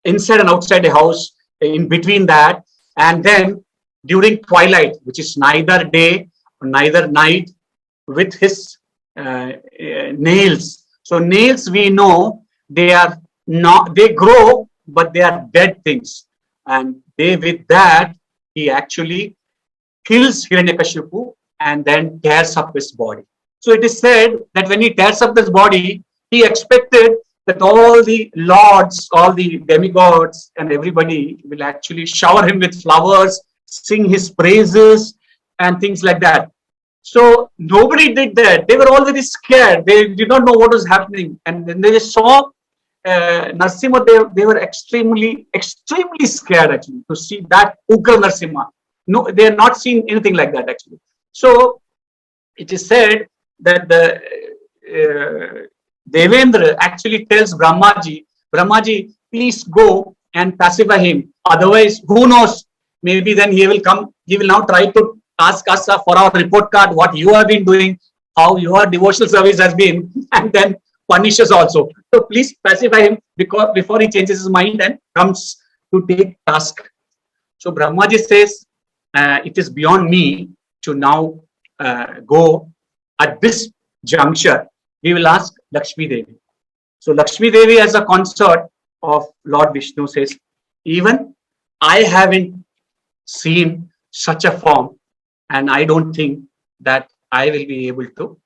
inside and outside the house, in between that, and then during twilight, which is neither day neither night, with his nails. So nails, we know they are not, they grow, but they are dead things, and with that he actually kills Hiranyakashipu and then tears up his body. So it is said that when he tears up his body, he expected that all the lords, all the demigods and everybody will actually shower him with flowers, sing his praises and things like that. So nobody did that. They were all very scared. They did not know what was happening. And when they saw Narsimha, they were extremely scared actually to see that Ugra Narsimha. No, they are not seeing anything like that actually. So it is said that the Devendra actually tells Brahmaji, please go and pacify him. Otherwise, who knows? Maybe then he will come. He will now try to ask us for our report card what you have been doing, how your devotional service has been, and then punish us also. So please pacify him before he changes his mind and comes to take task. So Brahmaji says, it is beyond me to now go at this juncture. We will ask Lakshmi Devi. So Lakshmi Devi, as a consort of Lord Vishnu, says, even I haven't seen such a form, and I don't think that I will be able to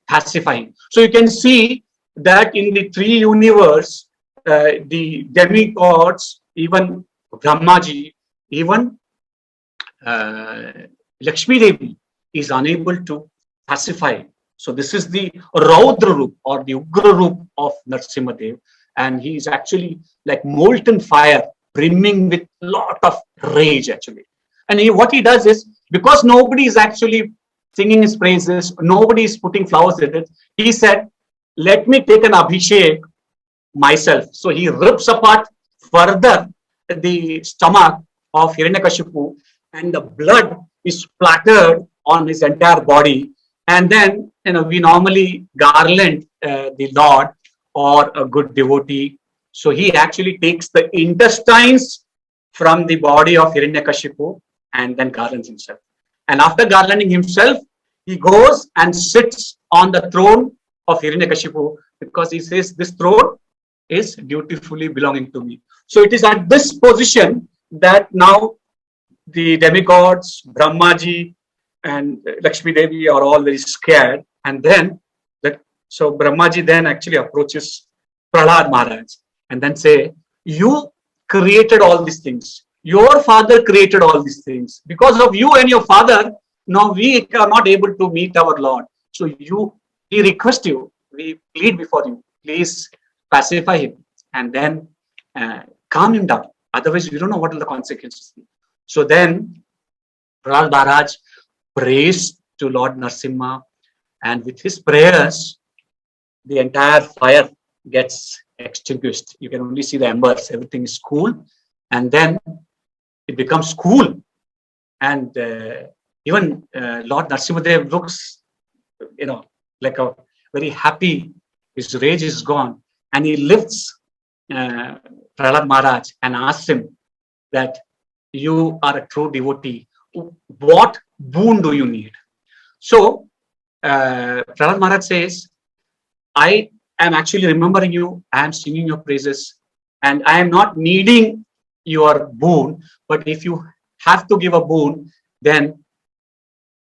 pacify him. So you can see that in the three universe, the demigods, even Brahmaji, even Lakshmi Devi is unable to pacify. So this is the Raudra Roop or the Ugra Roop of Narsimha Dev, and he is actually like molten fire, brimming with lot of rage actually. And what he does is, because nobody is actually singing his praises, nobody is putting flowers in it, he said, let me take an abhishek myself. So he rips apart further the stomach of Hiranyakashipu, and the blood is splattered on his entire body. And then, we normally garland the Lord or a good devotee. So he actually takes the intestines from the body of Hiranyakashipu and then garlands himself. And after garlanding himself, he goes and sits on the throne of Hiranyakashipu, because he says, this throne is dutifully belonging to me. So it is at this position that now the demigods, Brahmaji and Lakshmi Devi are all very scared. And then, so Brahmaji then actually approaches Prahlad Maharaj and then say, you created all these things. Your father created all these things. Because of you and your father, now we are not able to meet our Lord. So we request you, we plead before you, please pacify him and then calm him down. Otherwise, we don't know what are the consequences. So then Prahlad Maharaj prays to Lord Narsimha, and with his prayers, the entire fire gets extinguished. You can only see the embers, everything is cool, and then it becomes cool. And even Lord Narasimhadev looks, like a very happy. His rage is gone, and he lifts Prahlad Maharaj and asks him that you are a true devotee. What boon do you need? So Prahlad Maharaj says, I am actually remembering you, I am singing your praises, and I am not needing your boon, but if you have to give a boon, then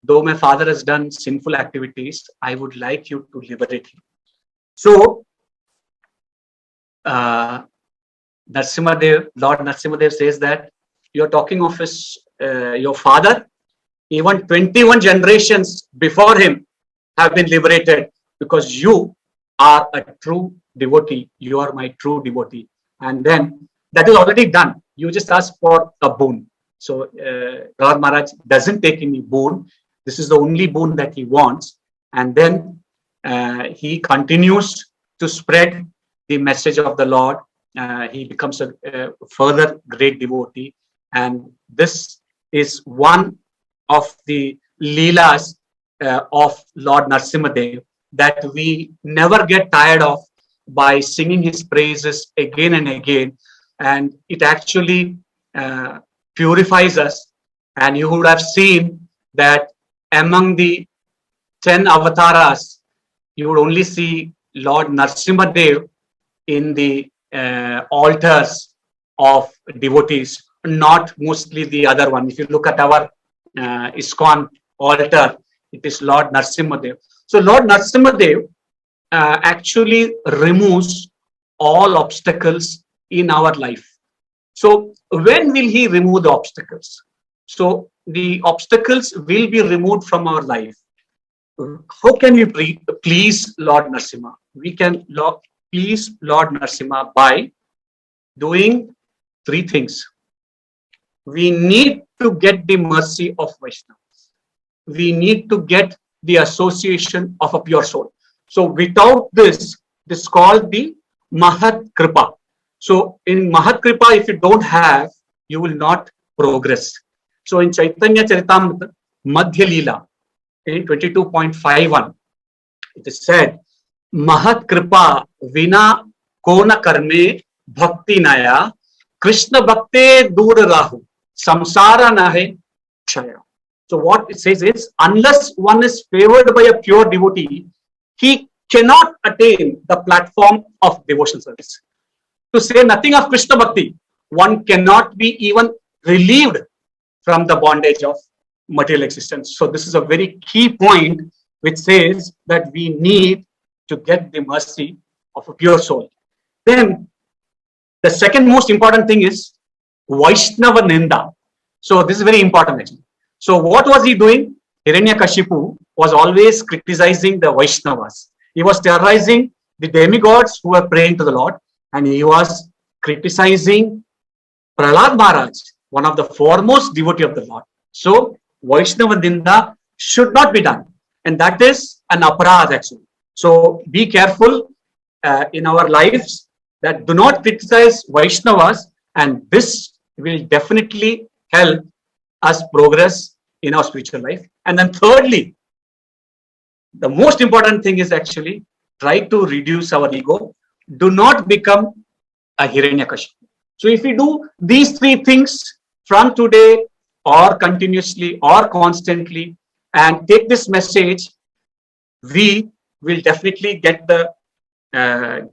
though my father has done sinful activities, I would like you to liberate him. So, Lord Narasimhadev says that you're talking of your father, even 21 generations before him have been liberated because you are a true devotee. You are my true devotee. And then that is already done. You just ask for a boon. So Prahlad Maharaj doesn't take any boon. This is the only boon that he wants. And then he continues to spread the message of the Lord. He becomes a further great devotee. And this is one of the leelas of Lord Narasimhadev that we never get tired of by singing his praises again and again. And it actually purifies us. And you would have seen that among the 10 avatars, you would only see Lord Narasimhadev in the altars of devotees, not mostly the other one. If you look at our ISKCON altar, it is Lord Narasimhadev. So Lord Narasimhadev actually removes all obstacles in our life. So when will he remove the obstacles? So the obstacles will be removed from our life. How can we please Lord Narasimha? We can please Lord Narasimha by doing three things. We need to get the mercy of Vaishnavas. We need to get the association of a pure soul. So without this is called the Mahat Kripa. So in Mahat Kripa, if you don't have, you will not progress. So in Chaitanya Charitamrita, Madhya Leela, in 22.51, it is said, Mahat Kripa Vina Kona Karme Bhakti Naya Krishna Bhakte Dur Rahu Samsara Nahe Kshaya. So what it says is, unless one is favored by a pure devotee, he cannot attain the platform of devotional service. To say nothing of Krishna Bhakti, one cannot be even relieved from the bondage of material existence. So this is a very key point which says that we need to get the mercy of a pure soul. Then the second most important thing is Vaishnava Ninda. So this is very important actually. So what was he doing? Hiranyakashipu was always criticizing the Vaishnavas. He was terrorizing the demigods who were praying to the Lord, and he was criticizing Prahlad Maharaj, one of the foremost devotee of the Lord. So Vaishnava Ninda should not be done, and that is an aparadh actually. So be careful in our lives that do not criticize Vaishnavas, and this will definitely help us progress in our spiritual life. And then thirdly, the most important thing is actually try to reduce our ego. Do not become a Hiranyakashipu. So if we do these three things from today or continuously or constantly and take this message, we will definitely get the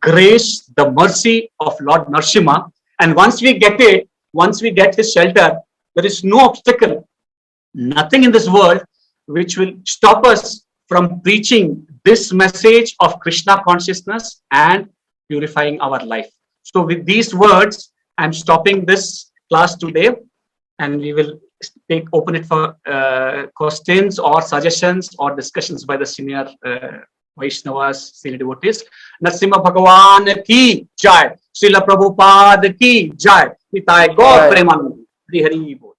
grace, the mercy of Lord Narasimha. And once we get it, once we get his shelter, there is no obstacle, nothing in this world which will stop us from preaching this message of Krishna consciousness and purifying our life. So with these words, I'm stopping this class today, and we will open it for questions or suggestions or discussions by the senior Vaishnavas, senior devotees. Narasimha Bhagavan ki jai, Srila Prabhupada ki jai, Nitai Gaur Premanand, Hari Hari Bol.